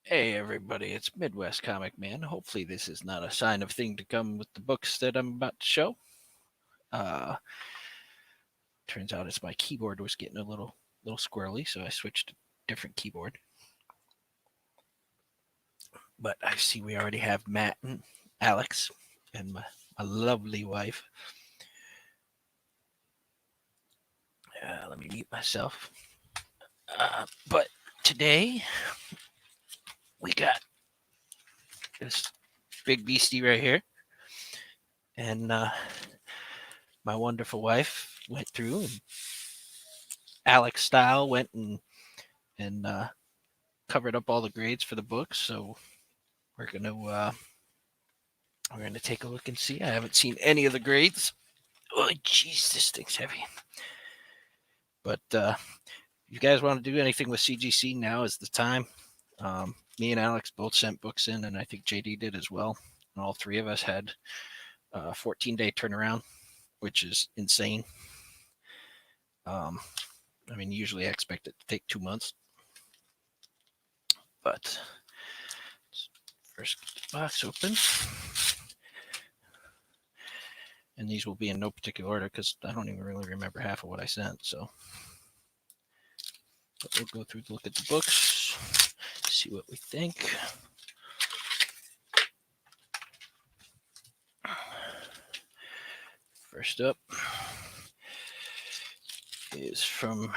Hey everybody, it's Midwest Comic Man. Hopefully this is not a sign of thing to come with the books that I'm about to show. Uh Turns out it's my keyboard was getting a little squirrely, so I switched to a different keyboard. But I see we already have Matt and Alex and my lovely wife. Let me mute myself. But today we got this big beastie right here, and my wonderful wife went through and Alex style went and covered up all the grades for the books. So we're gonna uh, we're gonna take a look and see. I haven't seen any of the grades. Oh, jeez, this thing's heavy. But if you guys want to do anything with CGC, now is the time. Me and Alex both sent books in, and I think JD did as well. And all three of us had a 14-day turnaround, which is insane. Um, I mean, usually I expect it to take 2 months, but first get the box open. And these will be in no particular order because I don't even really remember half of what I sent. So but we'll go through, look at the books, see what we think. First up is from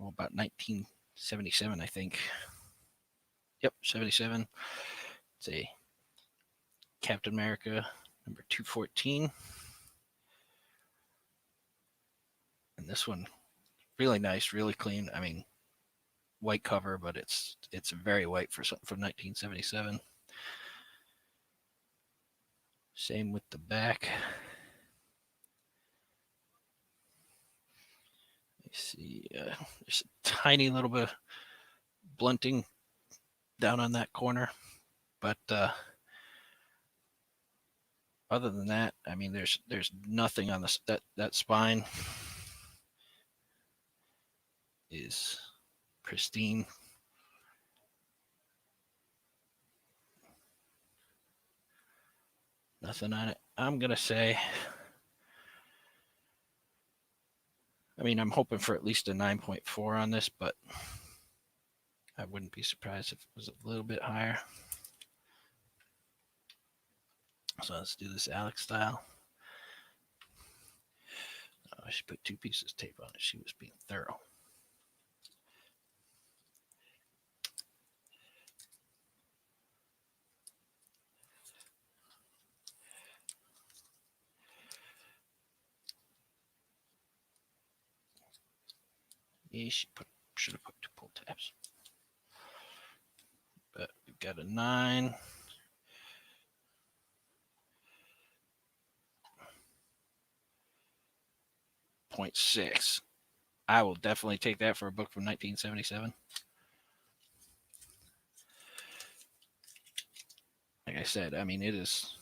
about 1977, I think. Yep, 77. It's a Captain America number 214. And this one, really nice, really clean. I mean, white cover, but it's very white for something from 1977. Same with the back. Let's see, there's a tiny little bit of blunting down on that corner, but other than that, I mean, there's nothing on this. That spine is pristine. Nothing on it. I'm gonna say. I mean, I'm hoping for at least a 9.4 on this, but I wouldn't be surprised if it was a little bit higher. So let's do this Alex style. Oh, I should put 2 pieces of tape on it. She was being thorough. Yeah, she should have put 2 pull tabs. But we've got a 9. 0.6. I will definitely take that for a book from 1977. Like I said, I mean, it is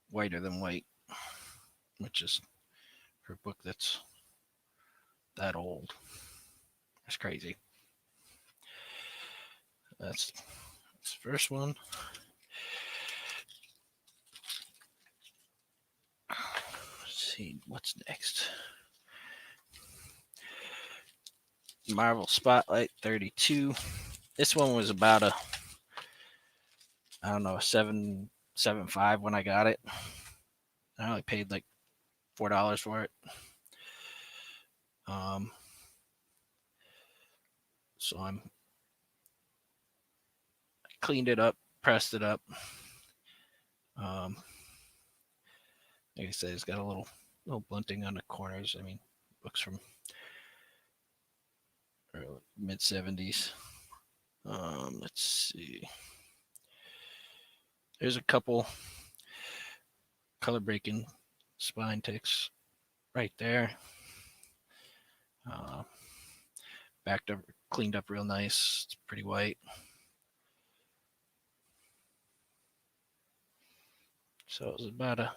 whiter than white, which is for a book that's that old. That's crazy. That's the first one. Let's see what's next. Marvel Spotlight 32. This one was about a, I don't know, a 7.75 when I got it. I only paid like $4 for it. So I cleaned it up, pressed it up. Like I said, it's got a little blunting on the corners. I mean, books from mid 70s. Let's see. There's a couple color breaking spine ticks right there. Backed up, cleaned up real nice. It's pretty white. So it was about a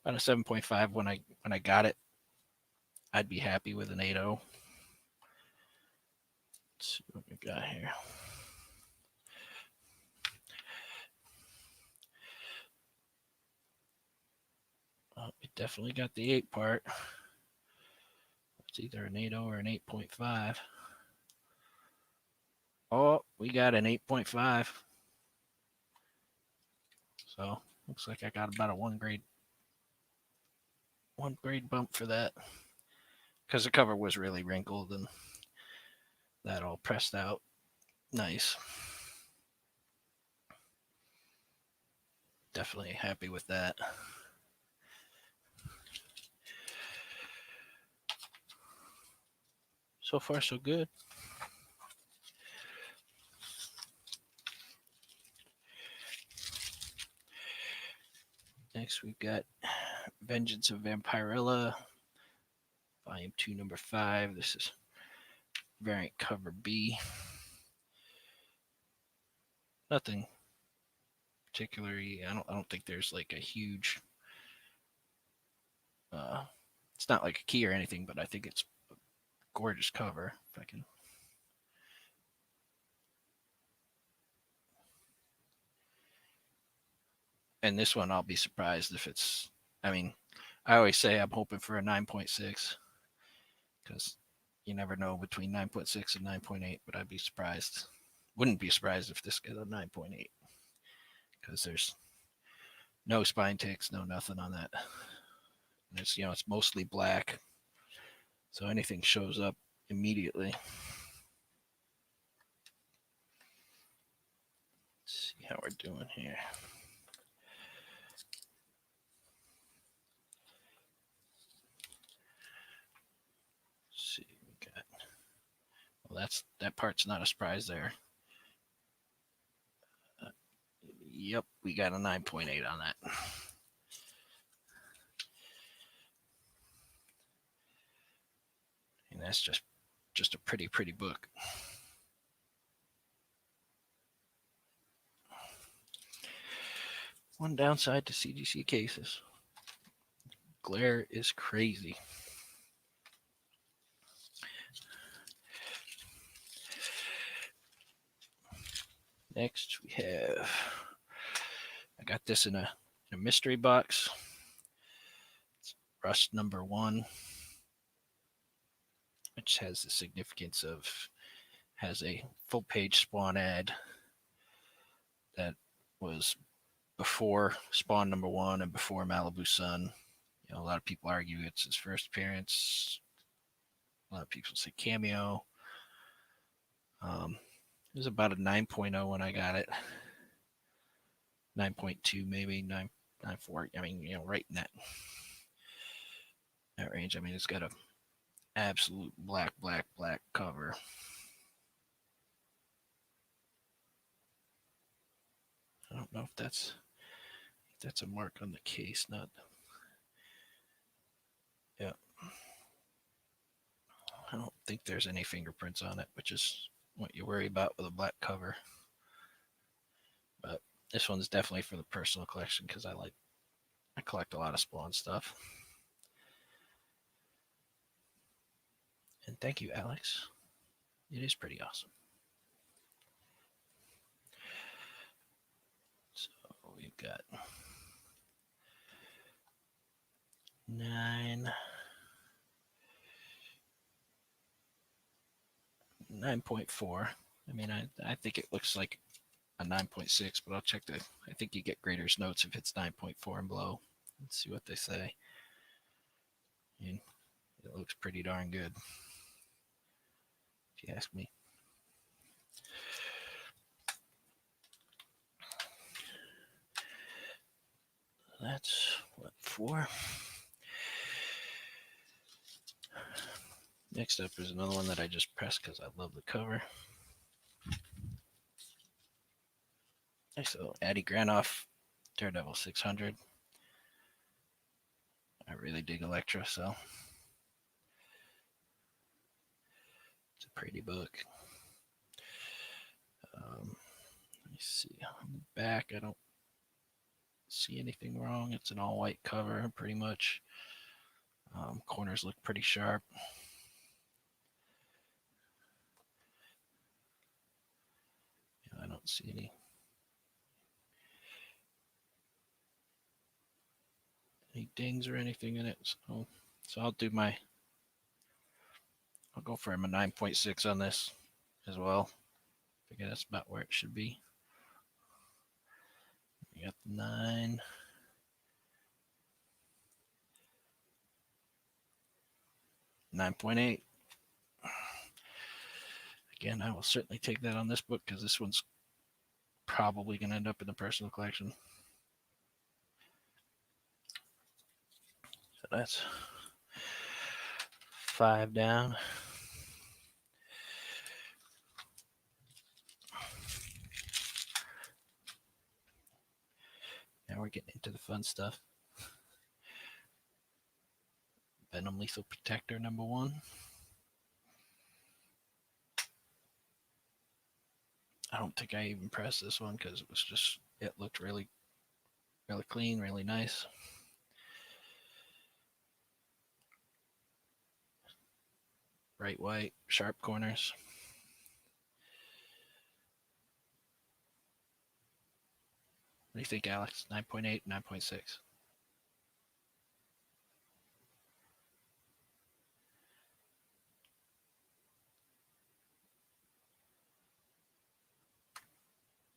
7.5 when I got it. I'd be happy with an 8.0. Let's see what we got here. We definitely got the 8 part. It's either an 8.0 or an 8.5. Oh, we got an 8.5. So looks like I got about a one grade bump for that, because the cover was really wrinkled and that all pressed out nice. Definitely happy with that. So far, so good. Next, we've got Vengeance of Vampirella, Volume 2, Number 5. This is variant cover B. Nothing particularly. I don't think there's like a huge. It's not like a key or anything, but I think it's a gorgeous cover. If I can. And this one, I'll be surprised if it's. I mean, I always say I'm hoping for a 9.6, because you never know between 9.6 and 9.8, but I'd be surprised. Wouldn't be surprised if this gets a 9.8, because there's no spine ticks, no nothing on that. And it's mostly black, so anything shows up immediately. Let's see how we're doing here. Let's see, we got. Well, that part's not a surprise there. Yep, we got a 9.8 on that. And that's just a pretty book. One downside to CGC cases: glare is crazy. Next, we have. I got this in a mystery box. It's Rust number 1, which has the significance of has a full page Spawn ad that was before Spawn number 1 and before Malibu Sun. A lot of people argue it's his first appearance. A lot of people say cameo. It was about a 9.0 when I got it. 9.2 maybe, 9.4. I mean, right in that range. I mean, it's got a absolute black cover. I don't know if that's a mark on the case, not. Yeah. I don't think there's any fingerprints on it, which is what you worry about with a black cover. But this one's definitely for the personal collection, because I collect a lot of Spawn stuff. And thank you, Alex. It is pretty awesome. So we've got 9.4. I mean, I think it looks like a 9.6, but I'll check I think you get Grader's notes if it's 9.4 and below. Let's see what they say. And it looks pretty darn good, if you ask me. That's what 4. Next up is another one that I just pressed because I love the cover. So Addy Granoff, Daredevil 600. I really dig Elektra, so it's a pretty book. Let me see. On the back, I don't see anything wrong. It's an all-white cover, pretty much. Corners look pretty sharp. don't see any dings or anything in it. So I'll go for a 9.6 on this as well. I figure that's about where it should be. We got the 9. 9.8. Again, I will certainly take that on this book because this one's probably going to end up in the personal collection. So that's 5 down. Now we're getting into the fun stuff. Venom Lethal Protector #1. I don't think I even pressed this one because it looked really, really clean, really nice. Bright white, sharp corners. What do you think, Alex? 9.8, 9.6?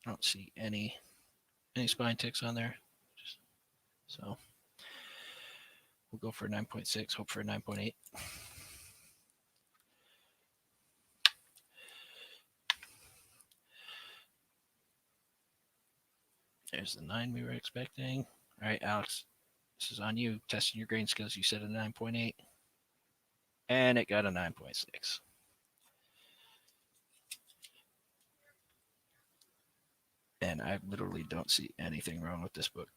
I don't see any spine ticks on there. So we'll go for 9.6, hope for a 9.8. There's the 9 we were expecting. All right, Alex, this is on you. Testing your grain skills. You said a 9.8. And it got a 9.6. And I literally don't see anything wrong with this book.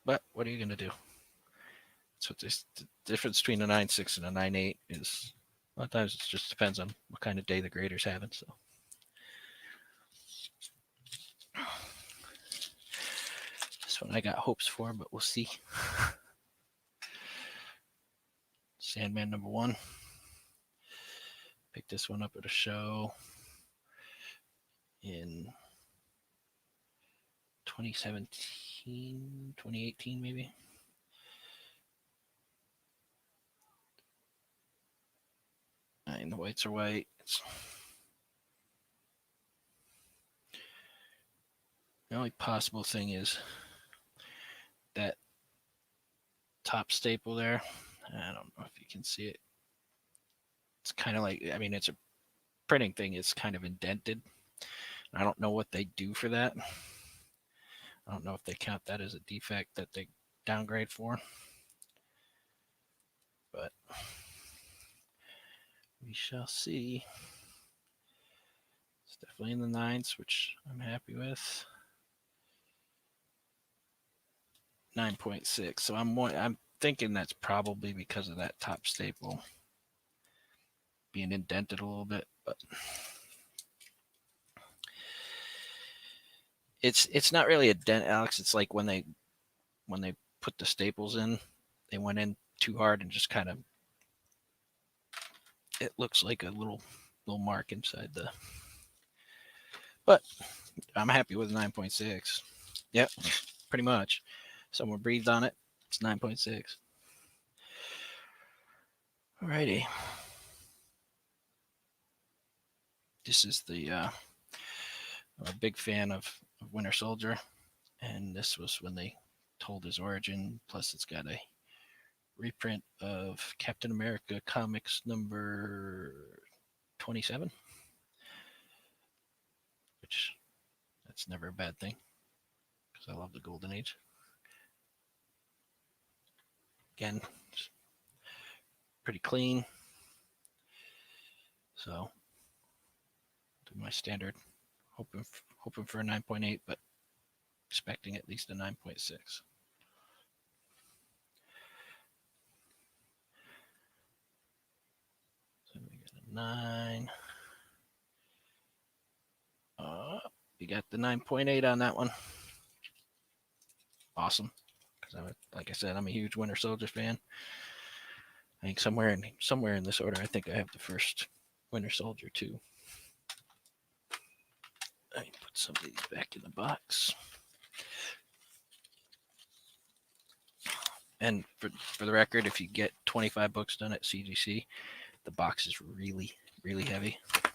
But what are you going to do? That's what the difference between a 9.6 and a 9.8 is. A lot of times it just depends on what kind of day the grader's having. So this one I got hopes for, but we'll see. Sandman #1. Picked this one up at a show in 2017, 2018 maybe. And the whites are white. The only possible thing is that top staple there. I don't know if you can see it. It's kind of like, I mean, it's a printing thing. It's kind of indented. I don't know what they do for that. I don't know if they count that as a defect that they downgrade for. But we shall see. It's definitely in the 9s, which I'm happy with. 9.6. So I'm thinking that's probably because of that top staple being indented a little bit, but it's not really a dent, Alex. It's like when they put the staples in, they went in too hard and just kind of, it looks like a little mark inside the. But I'm happy with 9.6. Yep, pretty much. Someone breathed on it. It's 9.6. Alrighty. This is I'm a big fan of Winter Soldier, and this was when they told his origin. Plus, it's got a reprint of Captain America Comics number 27, which that's never a bad thing because I love the Golden Age. Again, pretty clean. So, do my standard, hoping for a 9.8, but expecting at least a 9.6. So we got a 9. You got the 9.8 on that one. Awesome. Because like I said, I'm a huge Winter Soldier fan. I think somewhere in this order, I think I have the first Winter Soldier too. I put some of these back in the box. And for the record, if you get 25 books done at CGC, the box is really, really heavy. I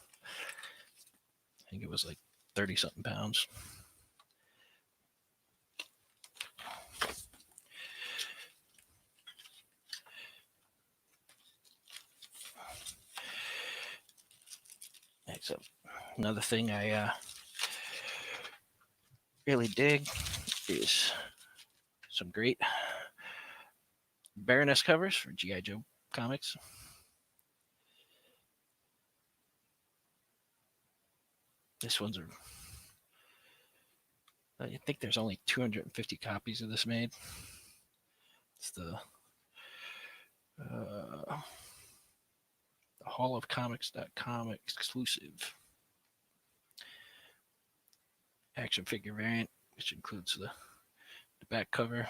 think it was like 30 something pounds. So another thing I really dig is some great Baroness covers for G.I. Joe comics. This one's I think there's only 250 copies of this made. It's the hallofcomics.com exclusive action figure variant, which includes the back cover.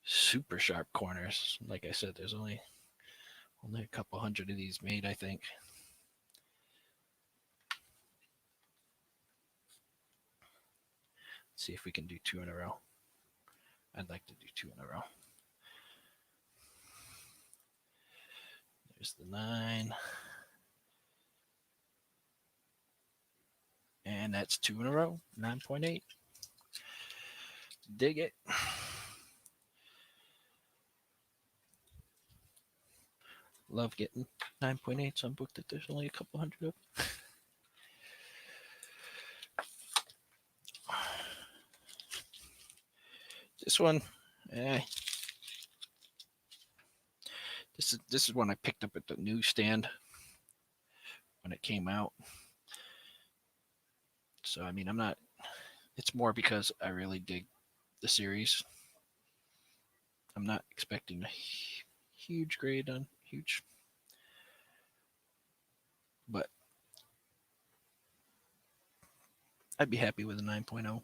Super sharp corners. Like I said, there's only a couple hundred of these made, I think. Let's see if we can do 2 in a row. I'd like to do 2 in a row. There's the 9. And that's 2 in a row. 9.8. Dig it. Love getting 9.8s on book that there's only a couple hundred of. This one, this is one I picked up at the newsstand when it came out. So I mean, I'm not. It's more because I really dig the series. I'm not expecting a huge grade on huge, but I'd be happy with a 9.0.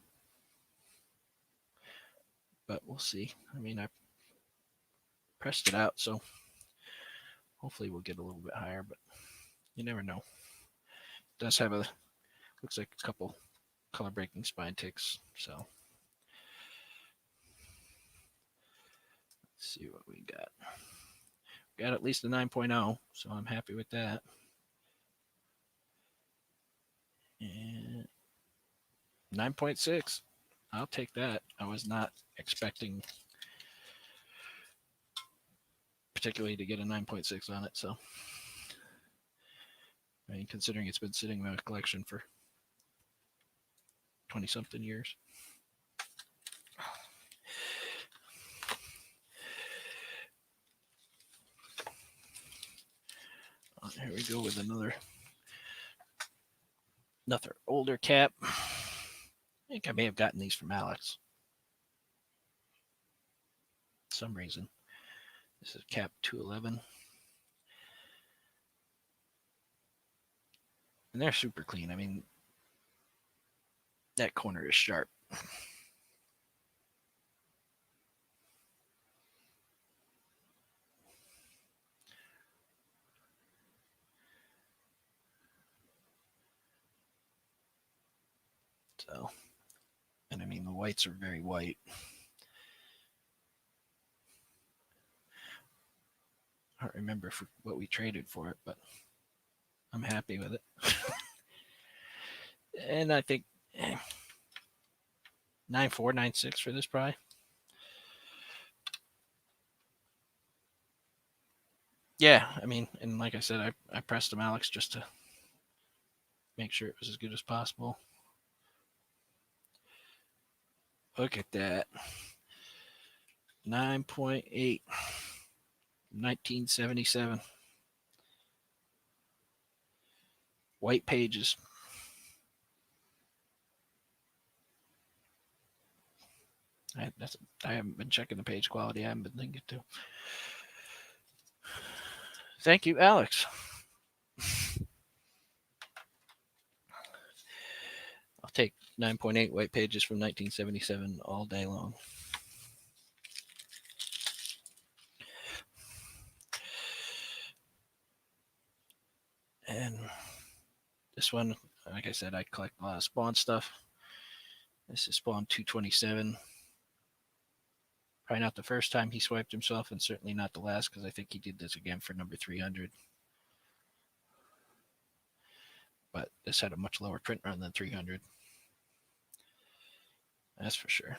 But we'll see. I mean, I pressed it out, so hopefully we'll get a little bit higher, but you never know. It does have looks like a couple color breaking spine ticks, so let's see what we got. Got at least a 9.0, so I'm happy with that. And 9.6. I'll take that. I was not expecting particularly to get a 9.6 on it, so I mean, considering it's been sitting in my collection for 20 something years. Here we go with another older cap. I think I may have gotten these from Alex. For some reason. This is cap 211. And they're super clean. I mean, that corner is sharp. So, and I mean, the whites are very white. I don't remember what we traded for it, but I'm happy with it. And I think 9.4, 9.6 for this probably. Yeah, I mean, and like I said, I pressed them, Alex, just to make sure it was as good as possible. Look at that. 9.8. 1977. White pages. I haven't been checking the page quality. I haven't been thinking to. Thank you, Alex. I'll take 9.8 white pages from 1977 all day long. And this one, like I said, I collect a lot of Spawn stuff. This is Spawn 227. Probably not the first time he swiped himself, and certainly not the last, because I think he did this again for number 300. But this had a much lower print run than 300. That's for sure.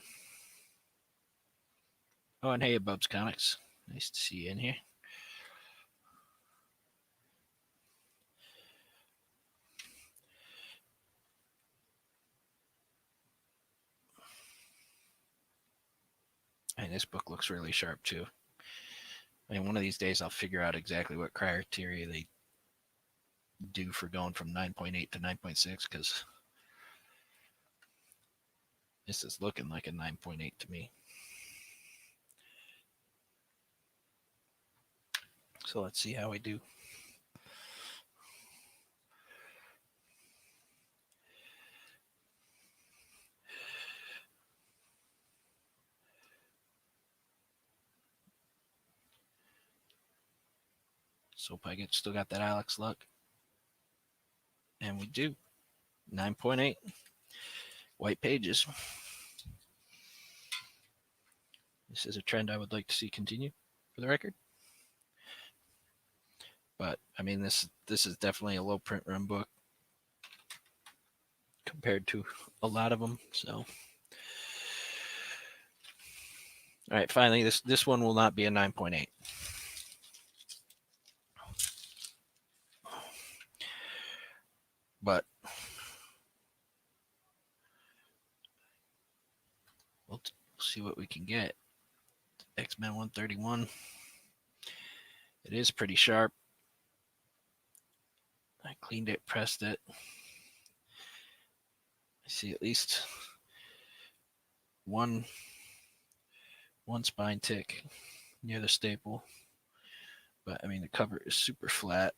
Oh, and hey, Bubs Comics. Nice to see you in here. And this book looks really sharp, too. I mean, one of these days I'll figure out exactly what criteria they do for going from 9.8 to 9.6, because this is looking like a 9.8 to me. So let's see how we do. So Pygate still got that Alex luck. And we do. 9.8. White pages. This is a trend I would like to see continue, for the record. But I mean, this is definitely a low print run book compared to a lot of them. So, all right, finally, this one will not be a 9.8. But we'll see what we can get. X-Men 131. It is pretty sharp. I cleaned it, pressed it. I see at least one spine tick near the staple. But I mean, the cover is super flat.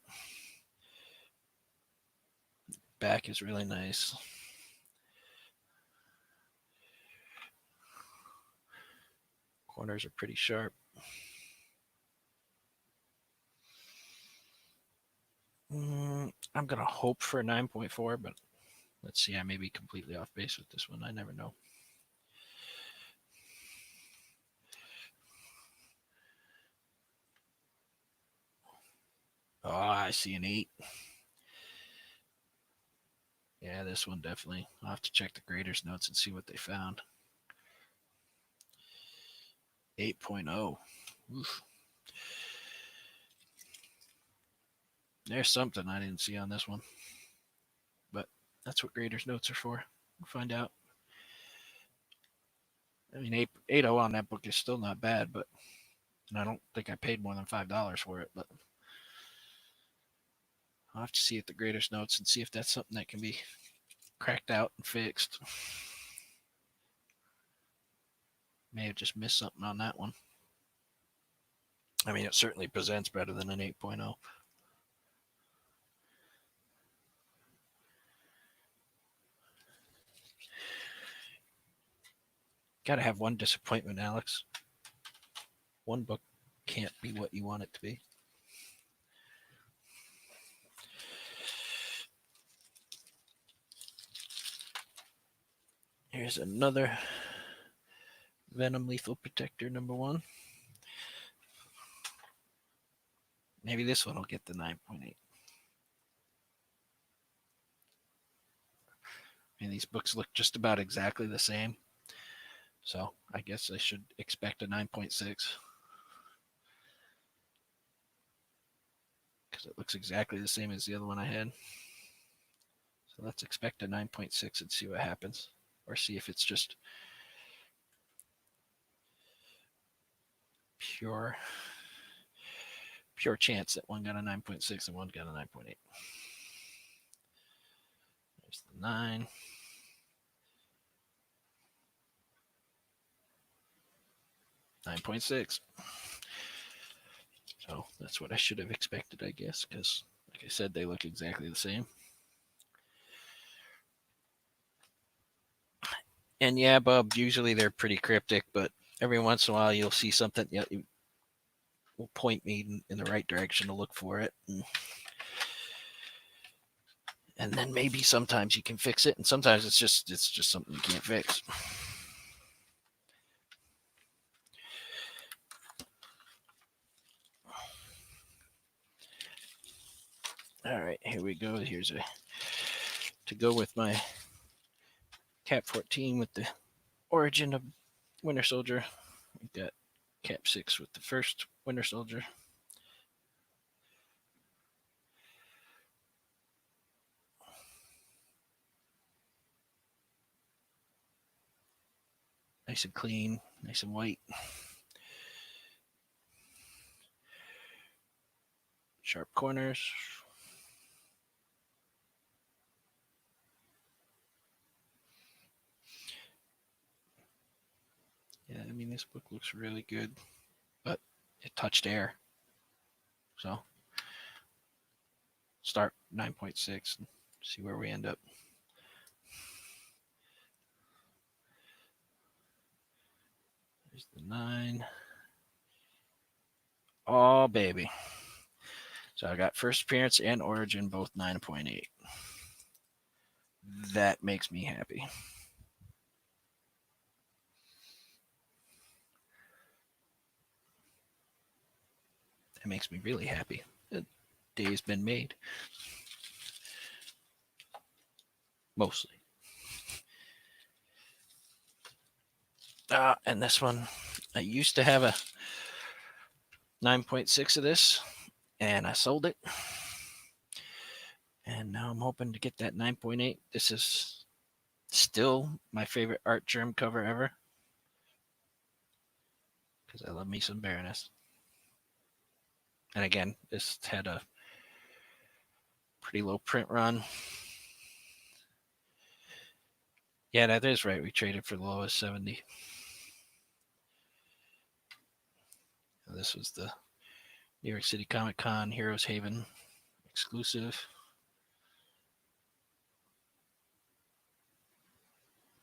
Back is really nice. Corners are pretty sharp. I'm going to hope for a 9.4, but let's see. I may be completely off base with this one. I never know. Oh, I see an 8. Yeah, this one definitely. I'll have to check the graders' notes and see what they found. 8.0. Oof. There's something I didn't see on this one. But that's what graders' notes are for. We'll find out. I mean, 8.0 on that book is still not bad, but and I don't think I paid more than $5 for it, but I'll have to see at the graders' notes and see if that's something that can be cracked out and fixed. May have just missed something on that one. I mean, it certainly presents better than an 8.0. Got to have one disappointment, Alex. One book can't be what you want it to be. Here's another Venom Lethal Protector number 1. Maybe this one will get the 9.8. And these books look just about exactly the same. So I guess I should expect a 9.6. Because it looks exactly the same as the other one I had. So let's expect a 9.6 and see what happens. Or see if it's just pure chance that one got a 9.6 and one got a 9.8. There's the 9. .6. So that's what I should have expected, I guess, because like I said, they look exactly the same. And yeah, Bob, usually they're pretty cryptic, but every once in a while you'll see something that will point me in the right direction to look for it. And And then maybe sometimes you can fix it, and sometimes it's just something you can't fix. All right, here we go. Here's to go with my Cap 14 with the origin of Winter Soldier. We got Cap 6 with the first Winter Soldier. Nice and clean, nice and white. Sharp corners. Yeah, I mean, this book looks really good, but it touched air. So start 9.6 and see where we end up. There's the 9. Oh, baby. So I got first appearance and origin, both 9.8. That makes me happy. That makes me really happy. The day's been made. Mostly. And this one, I used to have a 9.6 of this, and I sold it. And now I'm hoping to get that 9.8. This is still my favorite art germ cover ever, because I love me some Baroness. And again, this had a pretty low print run. Yeah, that is right. We traded for the lowest 70. This was the New York City Comic Con Heroes Haven exclusive.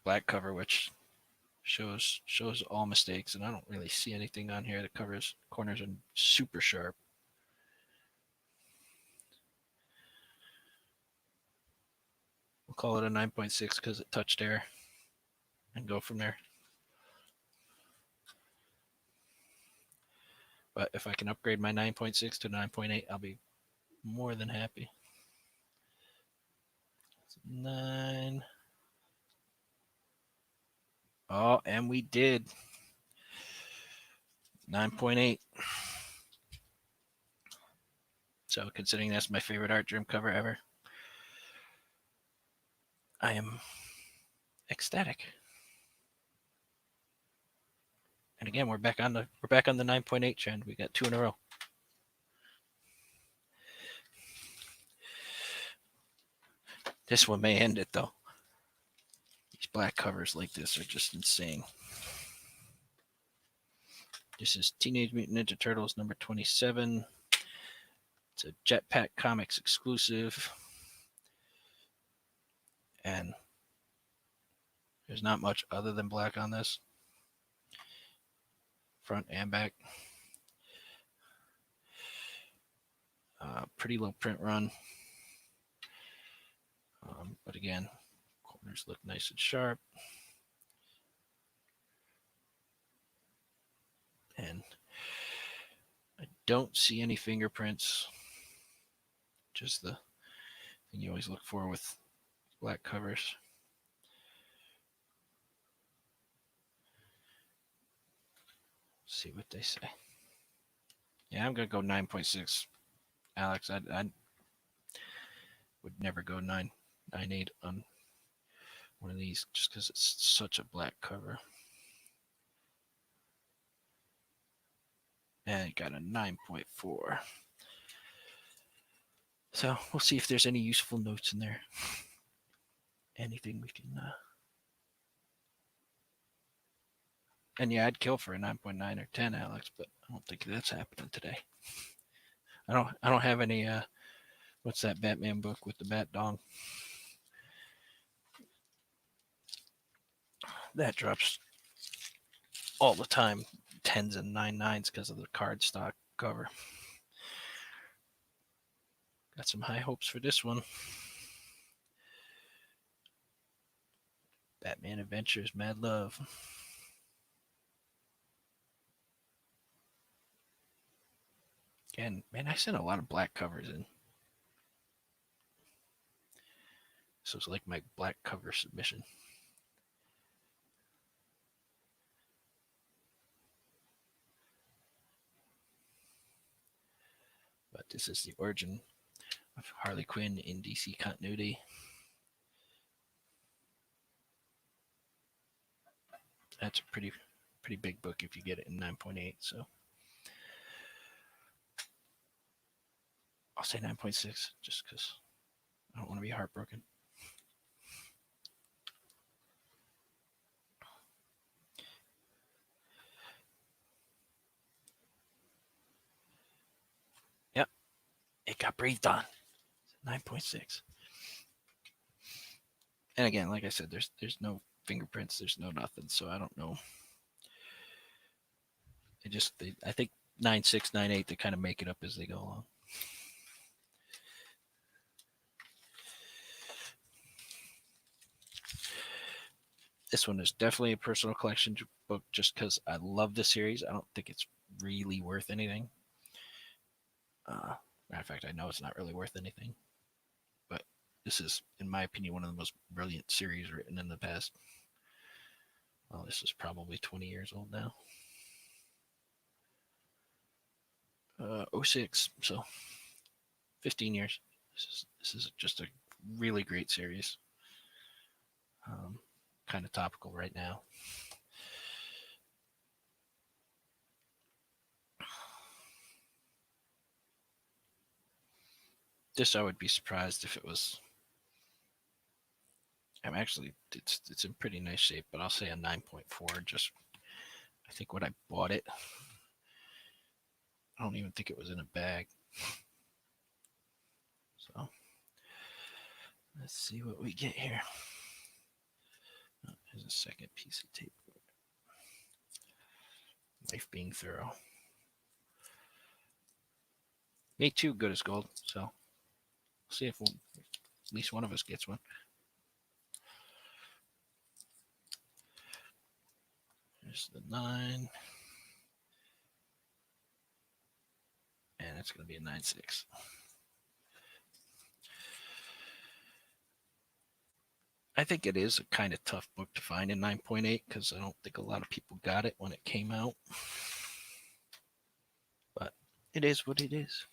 Black cover, which shows all mistakes, and I don't really see anything on here. The corners are super sharp. We'll call it a 9.6 because it touched air, and go from there. But if I can upgrade my 9.6 to 9.8, I'll be more than happy. 9. Oh, and we did. 9.8. So considering that's my favorite art germ cover ever, I am ecstatic. And again, we're back on the 9.8 trend. We got 2 in a row. This one may end it though. These black covers like this are just insane. This is Teenage Mutant Ninja Turtles number 27. It's a Jetpack Comics exclusive. And there's not much other than black on this. Front and back. Pretty low print run. But again, corners look nice and sharp. And I don't see any fingerprints. Just the thing you always look for with black covers. See what they say. Yeah, I'm going to go 9.6. Alex, I would never go 9.8 on one of these just because it's such a black cover. And it got a 9.4. So we'll see if there's any useful notes in there. Anything we can. And yeah, I'd kill for a 9.9 or 10, Alex, but I don't think that's happening today. I don't have any. What's that Batman book with the bat dong? That drops all the time, 10s and 9.9s because of the cardstock cover. Got some high hopes for this one. Batman Adventures, Mad Love. Again, man, I sent a lot of black covers in. So it's like my black cover submission. But this is the origin of Harley Quinn in DC continuity. That's a pretty big book if you get it in 9.8. So I'll say 9.6 just because I don't want to be heartbroken. Yep, it got breathed on. 9.6. And again, like I said, there's no fingerprints, there's no nothing, so I don't know. I think 9.6, 9.8, they kind of make it up as they go along. This one is definitely a personal collection book just because I love the series. I don't think it's really worth anything. Matter of fact, I know it's not really worth anything. But this is, in my opinion, one of the most brilliant series written in the past. Well, this is probably 20 years old now. 06, so 15 years. This is just a really great series. Kind of topical right now. This I would be surprised if it was. I'm actually it's in pretty nice shape, but I'll say a 9.4. Just I think when I bought it, I don't even think it was in a bag. So let's see what we get here. Oh, there's a second piece of tape. Life being thorough. Me too, good as gold. So we'll see if at least one of us gets one. There's the 9. And it's going to be a 9.6. I think it is a kind of tough book to find in 9.8 because I don't think a lot of people got it when it came out. But it is what it is.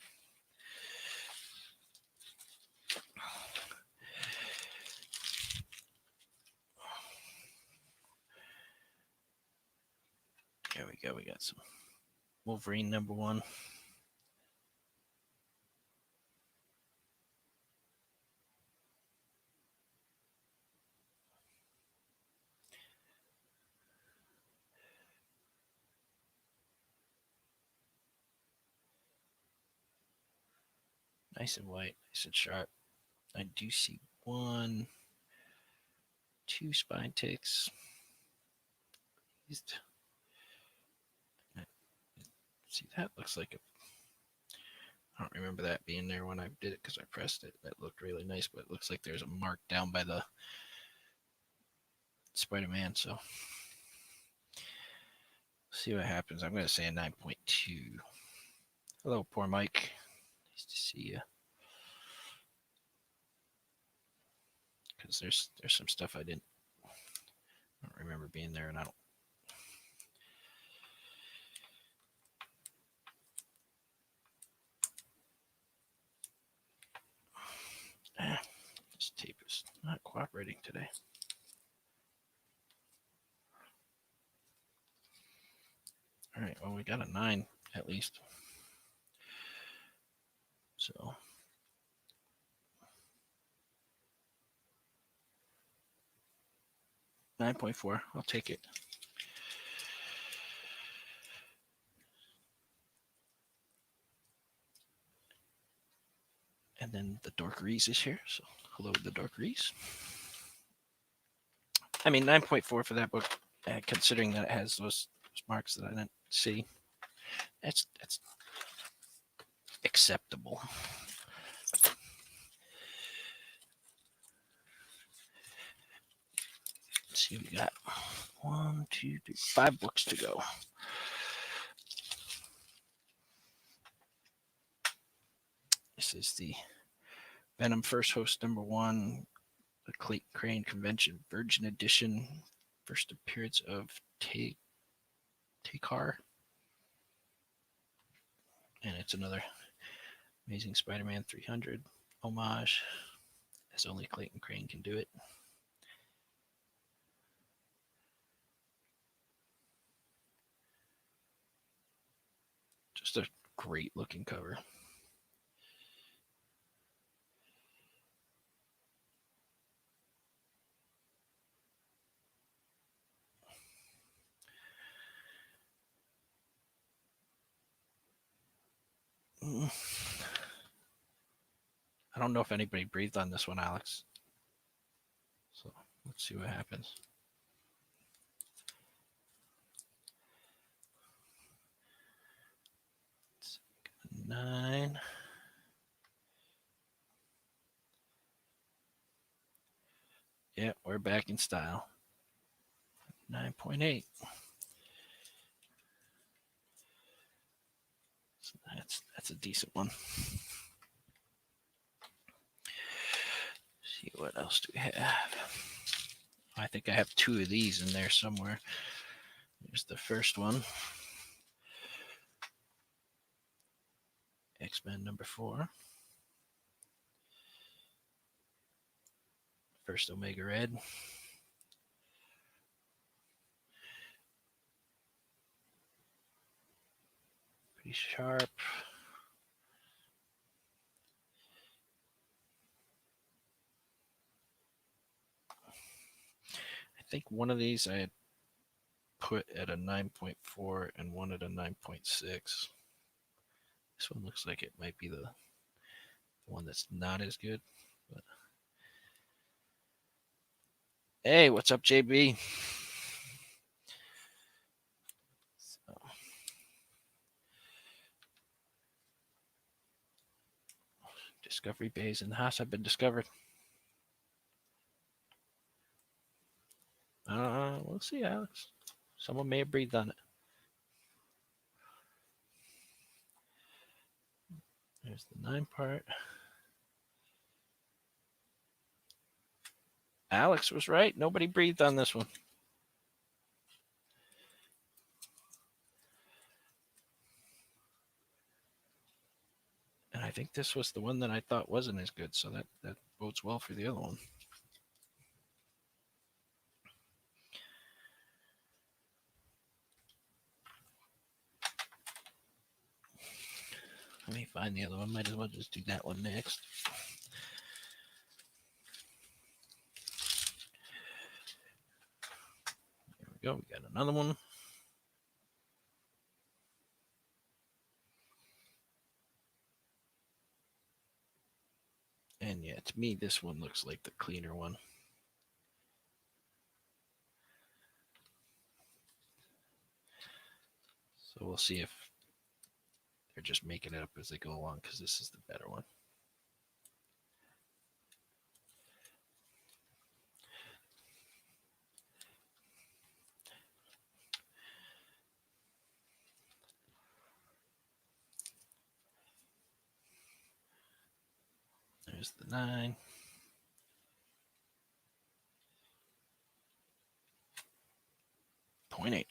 There we go. We got some Wolverine #1. Nice and white, nice and sharp. I do see 1, 2 spine ticks. See, that looks like a. I don't remember that being there when I did it because I pressed it. That looked really nice, but it looks like there's a mark down by the Spider-Man. So see what happens. I'm going to say a 9.2. Hello, poor Mike. Nice to see you. Because there's some stuff I don't remember being there, and I don't. This tape is not cooperating today. All right, well, we got a 9 at least. So 9.4. I'll take it. And then the Dork Reese is here. So hello, the Dork Reese. I mean, 9.4 for that book, considering that it has those marks that I didn't see. That's acceptable. Let's see, we got 1, 2, 3, 5 books to go. This is the Venom First Host #1, the Clayton Crane Convention Virgin Edition, first appearance of Takar. And it's another Amazing Spider-Man 300 homage, as only Clayton Crane can do it. Just a great looking cover. I don't know if anybody breathed on this one, Alex. So let's see what happens. It's 9. Yeah, we're back in style. 9.8. So that's a decent one. See what else do we have? I think I have 2 of these in there somewhere. Here's the first one. X-Men #4. First Omega Red. Pretty sharp. I think one of these I had put at a 9.4 and one at a 9.6. This one looks like it might be the one that's not as good. But hey, what's up, JB? So, Discovery Bays in the house have been discovered. We'll see, Alex. Someone may have breathed on it. There's the 9 part. Alex was right. Nobody breathed on this one. And I think this was the one that I thought wasn't as good, so that bodes well for the other one. Let me find the other one. Might as well just do that one next. There we go. We got another one. And yeah, to me, this one looks like the cleaner one. So we'll see if they're just making it up as they go along, because this is the better one. There's the 9. .8.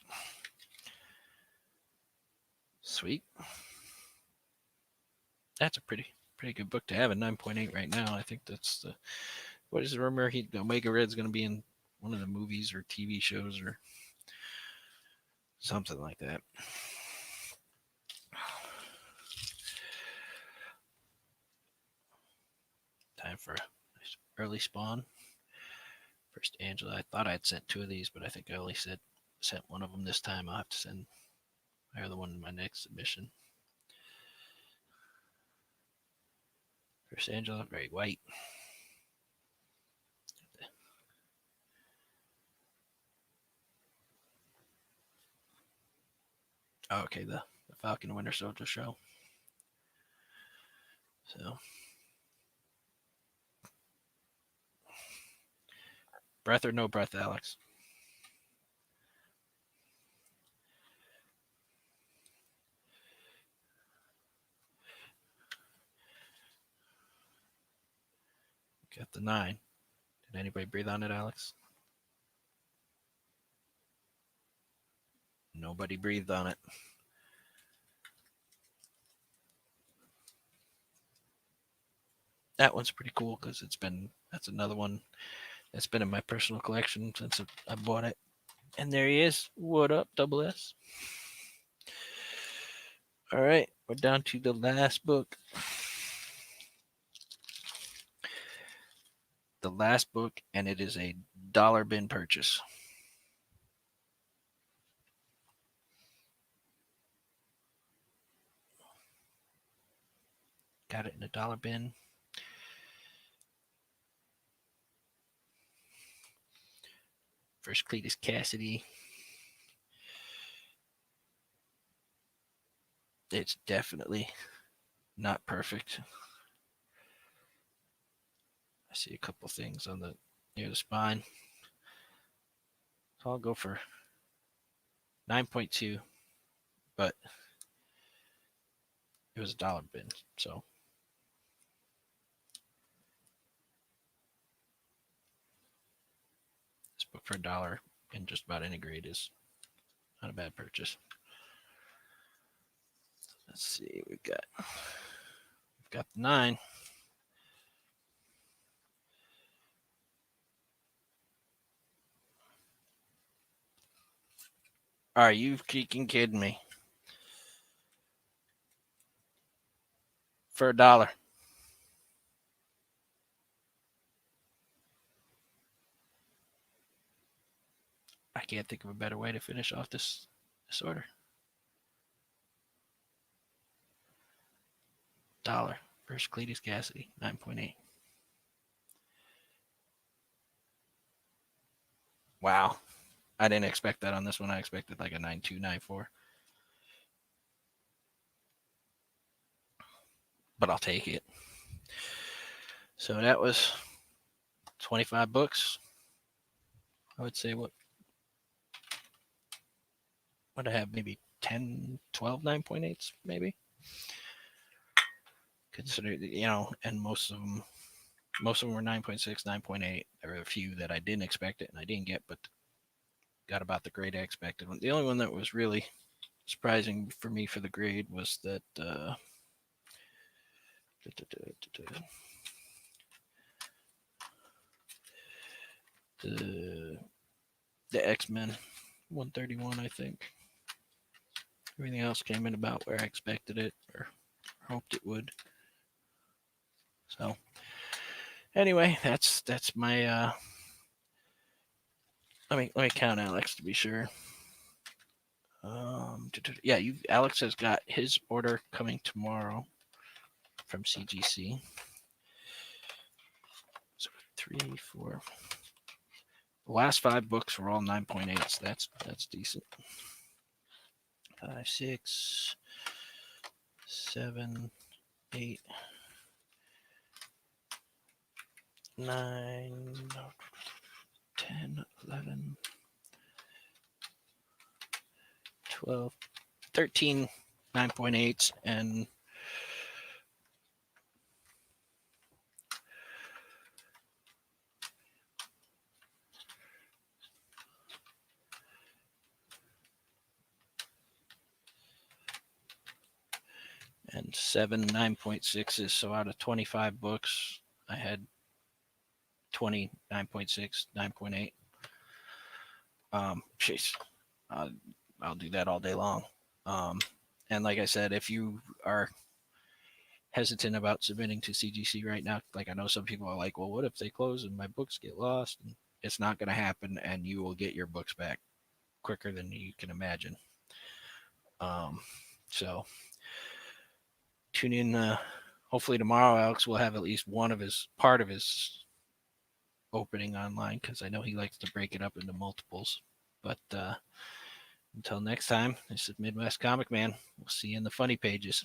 Sweet. That's a pretty good book to have, a 9.8 right now. I think that's the, what is the rumor? Omega Red's going to be in one of the movies or TV shows or something like that. Time for early spawn. First Angela. I thought I'd sent 2 of these, but I think I only sent one of them this time. I'll have to send my other one in my next submission. First Angela, very white. Oh, okay, the Falcon Winter Soldier show. So, breath or no breath, Alex? Got the 9. Did anybody breathe on it, Alex? Nobody breathed on it. That one's pretty cool because that's another one that's been in my personal collection since I bought it. And there he is. What up, Double S? All right, we're down to the last book. The last book, and it is a dollar bin purchase. Got it in a dollar bin. First Cletus Cassidy. It's definitely not perfect. I see a couple things on near the spine. So I'll go for 9.2, but it was a dollar bin, so this book for $1 in just about any grade is not a bad purchase. Let's see, we've got the 9. Are you freaking kidding me? For $1. I can't think of a better way to finish off this order. $1. First Cletus Cassidy, 9.8. Wow. I didn't expect that on this one. I expected like a 9.2, 9.4. But I'll take it. So that was 25 books. I would say what I have, maybe 10, 12 9.8s, maybe. Consider, and most of them were 9.6, 9.8. There were a few that I didn't expect it and I didn't get, but got about the grade I expected. The only one that was really surprising for me for the grade was that the X-Men 131, I think. Everything else came in about where I expected it or hoped it would. So anyway, that's my let me count Alex to be sure. Yeah, Alex has got his order coming tomorrow from CGC. So 3, 4. The last 5 books were all 9.8s. That's decent. 5, 6, 7, 8, 9, 10, 11, 12, 13 9.8s and and 7 9.6s. So out of 25 books, I had 20 9.6, 9.8. Jeez, I'll do that all day long. And like I said, if you are hesitant about submitting to CGC right now, like I know some people are like, well, what if they close and my books get lost? And it's not going to happen, and you will get your books back quicker than you can imagine. So tune in. Hopefully tomorrow, Alex will have at least part of his opening online, because I know he likes to break it up into multiples. But until next time, this is Midwest Comic Man. We'll see you in the funny pages.